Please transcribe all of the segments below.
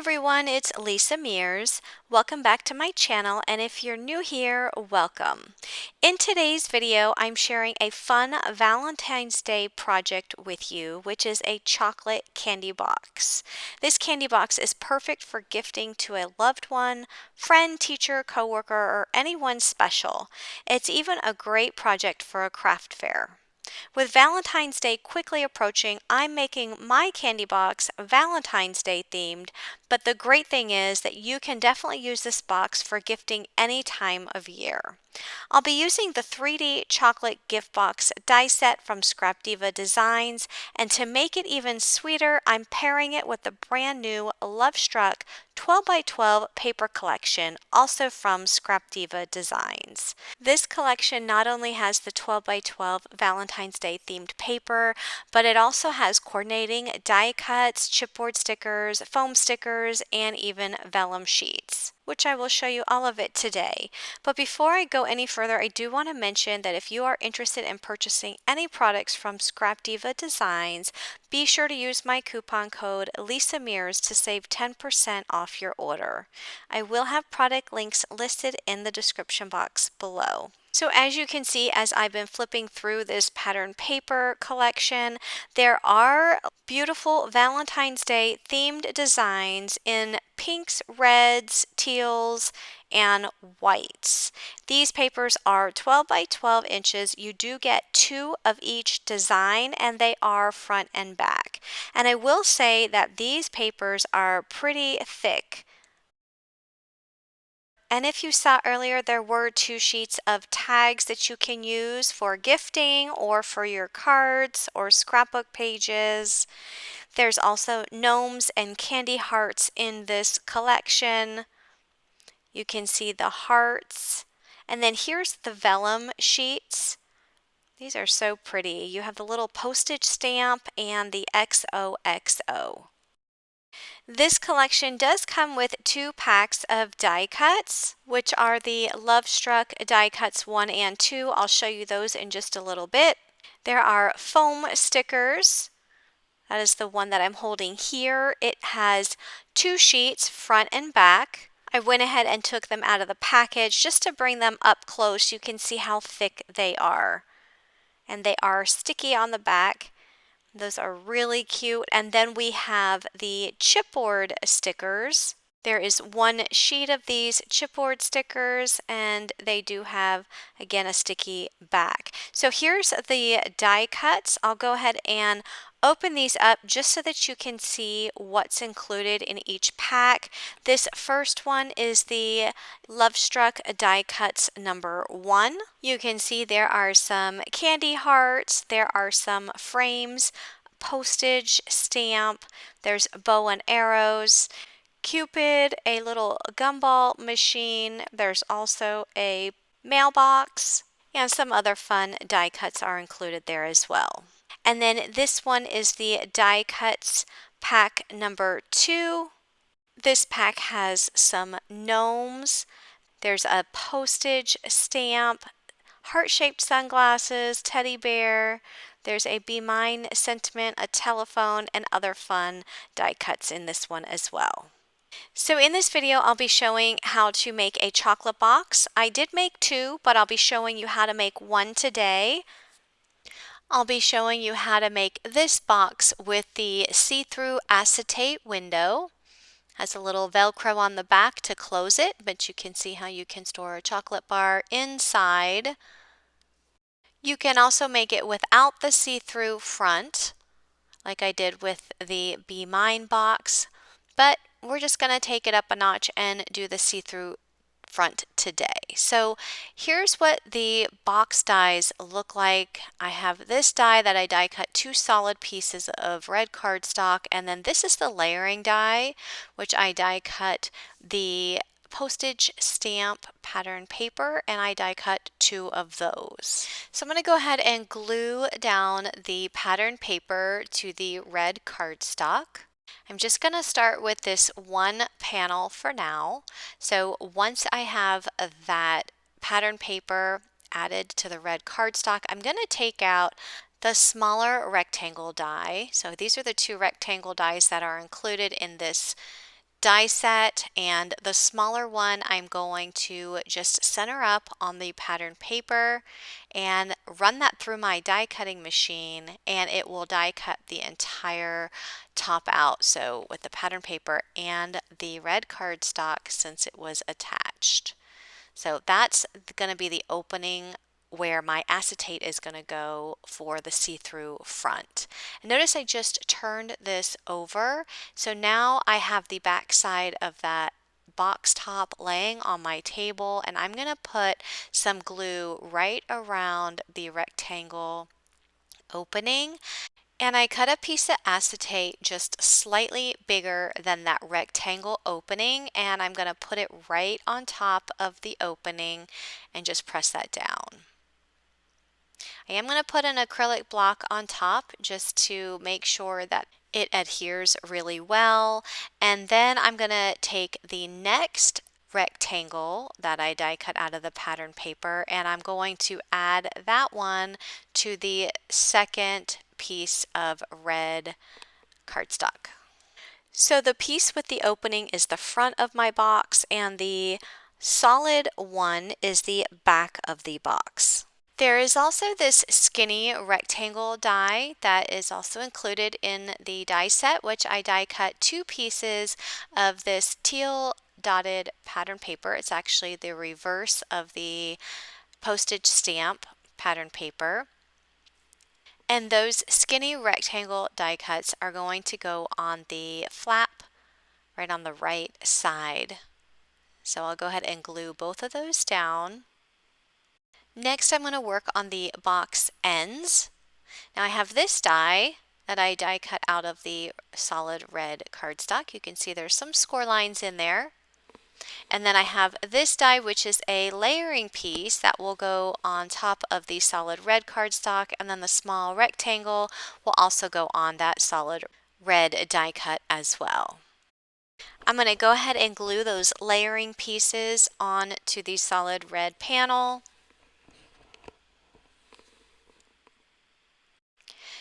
everyone, it's Lisa Mears. Welcome back to my channel, and if you're new here, welcome. In today's video, I'm sharing a fun Valentine's Day project with you, which is a chocolate candy box. This candy box is perfect for gifting to a loved one, friend, teacher, coworker, or anyone special. It's even a great project for a craft fair. With Valentine's Day quickly approaching, I'm making my candy box Valentine's Day themed, but the great thing is that you can definitely use this box for gifting any time of year. I'll be using the 3D chocolate gift box die set from Scrap Diva Designs, and to make it even sweeter, I'm pairing it with the brand new Love Struck 12 by 12 paper collection, also from Scrap Diva Designs. This collection not only has the 12 by 12 Valentine's Day themed paper, but it also has coordinating die cuts, chipboard stickers, foam stickers, and even vellum sheets, which I will show you all of it today. But before I go any further, I do want to mention that if you are interested in purchasing any products from Scrap Diva Designs, be sure to use my coupon code LisaMears to save 10% off your order. I will have product links listed in the description box below. So as you can see, as I've been flipping through this pattern paper collection, there are beautiful Valentine's Day themed designs in pinks, reds, teals, and whites. These papers are 12 by 12 inches. You do get 2 of each design, and they are front and back. And I will say that these papers are pretty thick. And if you saw earlier, there were 2 sheets of tags that you can use for gifting or for your cards or scrapbook pages. There's also gnomes and candy hearts in this collection. You can see the hearts. And then here's the vellum sheets. These are so pretty. You have the little postage stamp and the XOXO. This collection does come with 2 packs of die cuts, which are the Love Struck die cuts 1 and 2. I'll show you those in just a little bit. There are foam stickers. That is the one that I'm holding here. It has 2 sheets, front and back. I went ahead and took them out of the package just to bring them up close. You can see how thick they are. And they are sticky on the back. Those are really cute. And then we have the chipboard stickers. There is 1 sheet of these chipboard stickers, and they do have, again, a sticky back. So here's the die cuts. I'll go ahead and open these up just so that you can see what's included in each pack. This first one is the Love Struck die cuts number 1. You can see there are some candy hearts, there are some frames, postage stamp, there's bow and arrows, Cupid, a little gumball machine, there's also a mailbox, and some other fun die cuts are included there as well. And then this one is the die cuts pack number 2. This pack has some gnomes. There's a postage stamp, heart-shaped sunglasses, teddy bear. There's a Be Mine sentiment, a telephone, and other fun die cuts in this one as well. So in this video, I'll be showing how to make a chocolate box. I did make 2, but I'll be showing you how to make 1 today. I'll be showing you how to make this box with the see-through acetate window. Has a little Velcro on the back to close it, but you can see how you can store a chocolate bar inside. You can also make it without the see-through front, like I did with the Be Mine box, but we're just going to take it up a notch and do the see-through front today. So here's what the box dies look like. I have this die that I die cut 2 solid pieces of red cardstock, and then this is the layering die, which I die cut the postage stamp pattern paper, and I die cut 2 of those. So I'm going to go ahead and glue down the pattern paper to the red cardstock. I'm just going to start with this 1 panel for now. So once I have that pattern paper added to the red cardstock, I'm going to take out the smaller rectangle die. So these are the 2 rectangle dies that are included in this die set, and the smaller one I'm going to just center up on the pattern paper and run that through my die cutting machine, and it will die cut the entire top out, so with the pattern paper and the red cardstock since it was attached. So that's going to be the opening where my acetate is going to go for the see-through front. And notice I just turned this over, so now I have the back side of that box top laying on my table, and I'm going to put some glue right around the rectangle opening. And I cut a piece of acetate just slightly bigger than that rectangle opening, and I'm going to put it right on top of the opening and just press that down. I am going to put an acrylic block on top just to make sure that it adheres really well. And then I'm going to take the next rectangle that I die cut out of the pattern paper, and I'm going to add that one to the second piece of red cardstock. So the piece with the opening is the front of my box, and the solid one is the back of the box. There is also this skinny rectangle die that is also included in the die set, which I die cut 2 pieces of this teal dotted pattern paper. It's actually the reverse of the postage stamp pattern paper. And those skinny rectangle die cuts are going to go on the flap right on the right side. So I'll go ahead and glue both of those down. Next, I'm going to work on the box ends. Now I have this die that I die cut out of the solid red cardstock. You can see there's some score lines in there. And then I have this die, which is a layering piece that will go on top of the solid red cardstock, and then the small rectangle will also go on that solid red die cut as well. I'm going to go ahead and glue those layering pieces onto the solid red panel.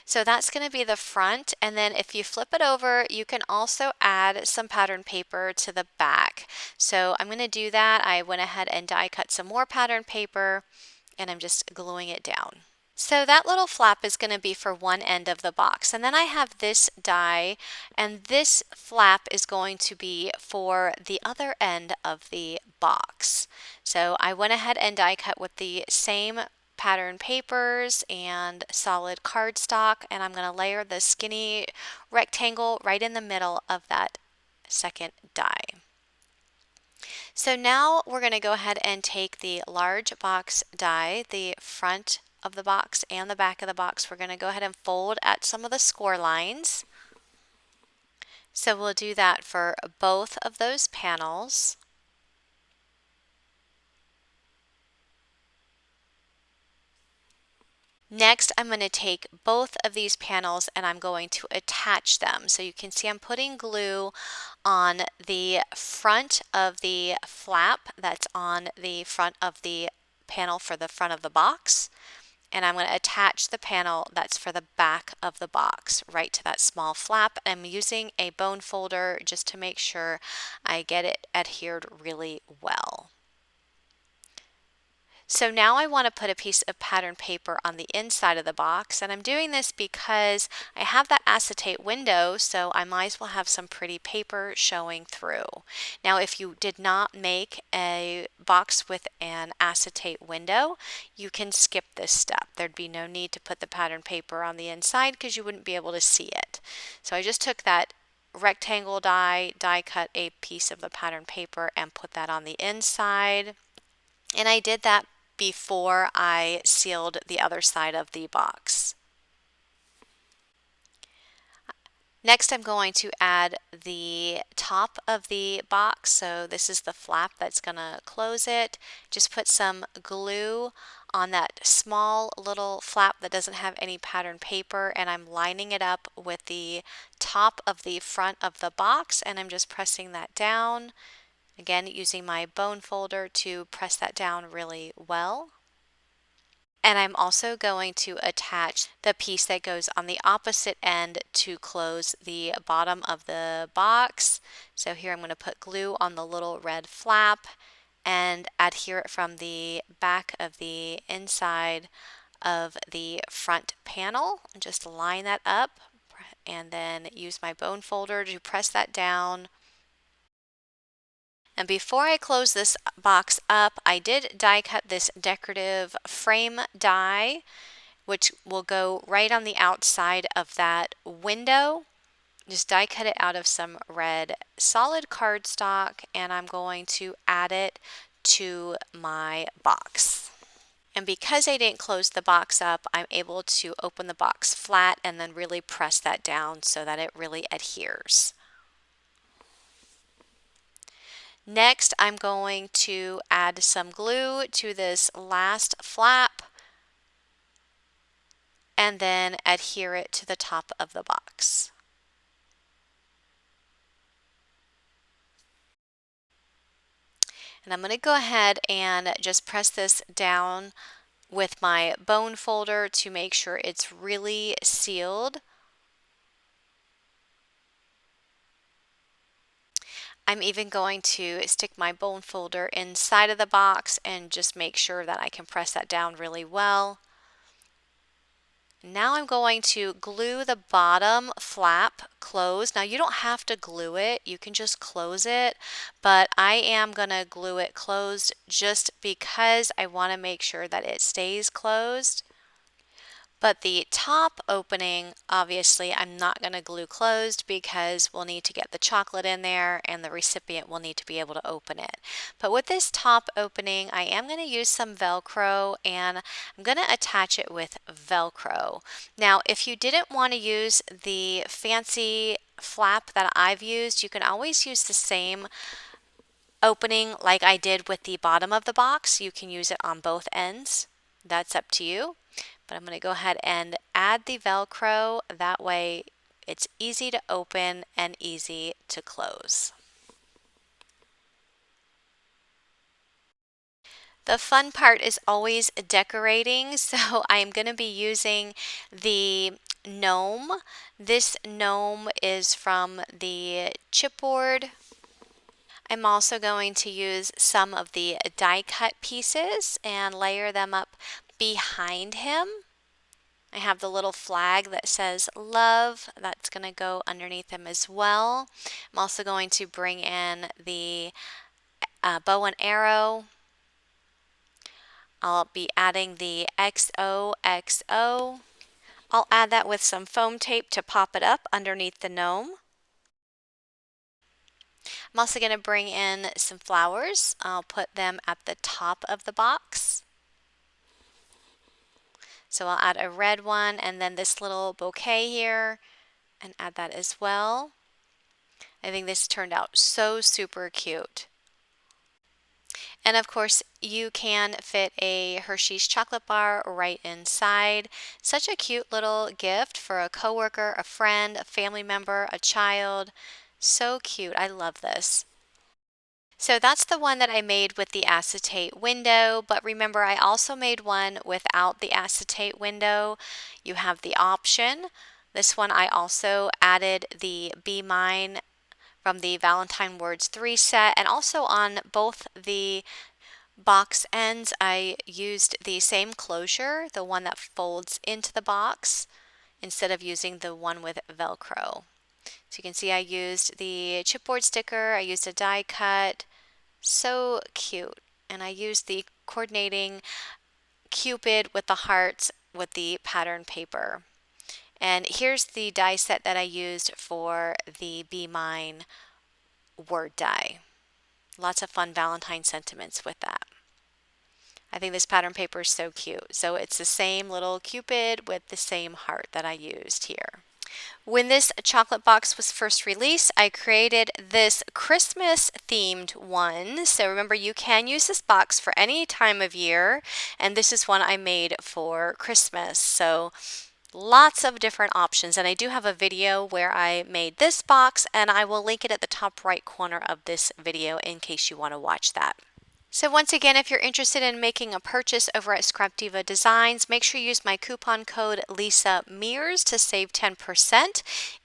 So that's going to be the front, and then if you flip it over, you can also add some pattern paper to the back. So I'm going to do that. I went ahead and die cut some more pattern paper, and I'm just gluing it down. So that little flap is going to be for one end of the box, and then I have this die, and this flap is going to be for the other end of the box. So I went ahead and die cut with the same pattern papers and solid cardstock, and I'm going to layer the skinny rectangle right in the middle of that second die. So now we're going to go ahead and take the large box die, the front of the box and the back of the box. We're going to go ahead and fold at some of the score lines. So we'll do that for both of those panels. Next, I'm going to take both of these panels and I'm going to attach them. So you can see I'm putting glue on the front of the flap that's on the front of the panel for the front of the box. And I'm going to attach the panel that's for the back of the box right to that small flap. I'm using a bone folder just to make sure I get it adhered really well. So now I want to put a piece of pattern paper on the inside of the box, and I'm doing this because I have that acetate window, so I might as well have some pretty paper showing through. Now if you did not make a box with an acetate window, you can skip this step. There'd be no need to put the pattern paper on the inside because you wouldn't be able to see it. So I just took that rectangle die cut a piece of the pattern paper and put that on the inside. And I did that before I sealed the other side of the box. Next, I'm going to add the top of the box. So this is the flap that's going to close it. Just put some glue on that small little flap that doesn't have any pattern paper, and I'm lining it up with the top of the front of the box, and I'm just pressing that down. Again, using my bone folder to press that down really well. And I'm also going to attach the piece that goes on the opposite end to close the bottom of the box. So here I'm going to put glue on the little red flap and adhere it from the back of the inside of the front panel. Just line that up and then use my bone folder to press that down. And before I close this box up, I did die cut this decorative frame die, which will go right on the outside of that window. Just die cut it out of some red solid cardstock, and I'm going to add it to my box. And because I didn't close the box up, I'm able to open the box flat and then really press that down so that it really adheres. Next, I'm going to add some glue to this last flap and then adhere it to the top of the box. And I'm going to go ahead and just press this down with my bone folder to make sure it's really sealed. I'm even going to stick my bone folder inside of the box and just make sure that I can press that down really well. Now I'm going to glue the bottom flap closed. Now you don't have to glue it, you can just close it, but I am going to glue it closed just because I want to make sure that it stays closed. But the top opening, obviously, I'm not going to glue closed because we'll need to get the chocolate in there and the recipient will need to be able to open it. But with this top opening, I am going to use some Velcro and I'm going to attach it with Velcro. Now, if you didn't want to use the fancy flap that I've used, you can always use the same opening like I did with the bottom of the box. You can use it on both ends. That's up to you. But I'm going to go ahead and add the Velcro. That way it's easy to open and easy to close. The fun part is always decorating, so I'm going to be using the gnome. This gnome is from the Chipboard. I'm also going to use some of the die cut pieces and layer them up behind him. I have the little flag that says love, that's going to go underneath him as well. I'm also going to bring in the bow and arrow. I'll be adding the XOXO. I'll add that with some foam tape to pop it up underneath the gnome. I'm also going to bring in some flowers. I'll put them at the top of the box. So I'll add a red one and then this little bouquet here and add that as well. I think this turned out so super cute. And of course, you can fit a Hershey's chocolate bar right inside. Such a cute little gift for a coworker, a friend, a family member, a child. So cute. I love this. So that's the one that I made with the acetate window, but remember I also made one without the acetate window. You have the option. This one I also added the Be Mine from the Valentine Words 3 set, and also on both the box ends I used the same closure, the one that folds into the box, instead of using the one with Velcro. So you can see I used the chipboard sticker, I used a die cut, so cute. And I used the coordinating Cupid with the hearts with the pattern paper. And here's the die set that I used for the Be Mine word die. Lots of fun Valentine sentiments with that. I think this pattern paper is so cute. So it's the same little Cupid with the same heart that I used here. When this chocolate box was first released, I created this Christmas themed one. So remember, you can use this box for any time of year, and this is one I made for Christmas. So lots of different options, and I do have a video where I made this box, and I will link it at the top right corner of this video in case you want to watch that. So once again, if you're interested in making a purchase over at Scrap Diva Designs, make sure you use my coupon code Lisa Mears to save 10%.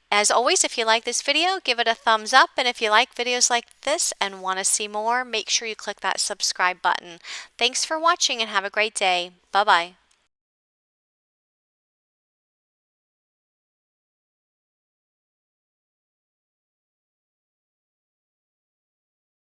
As always, if you like this video, give it a thumbs up. And if you like videos like this and want to see more, make sure you click that subscribe button. Thanks for watching and have a great day. Bye-bye.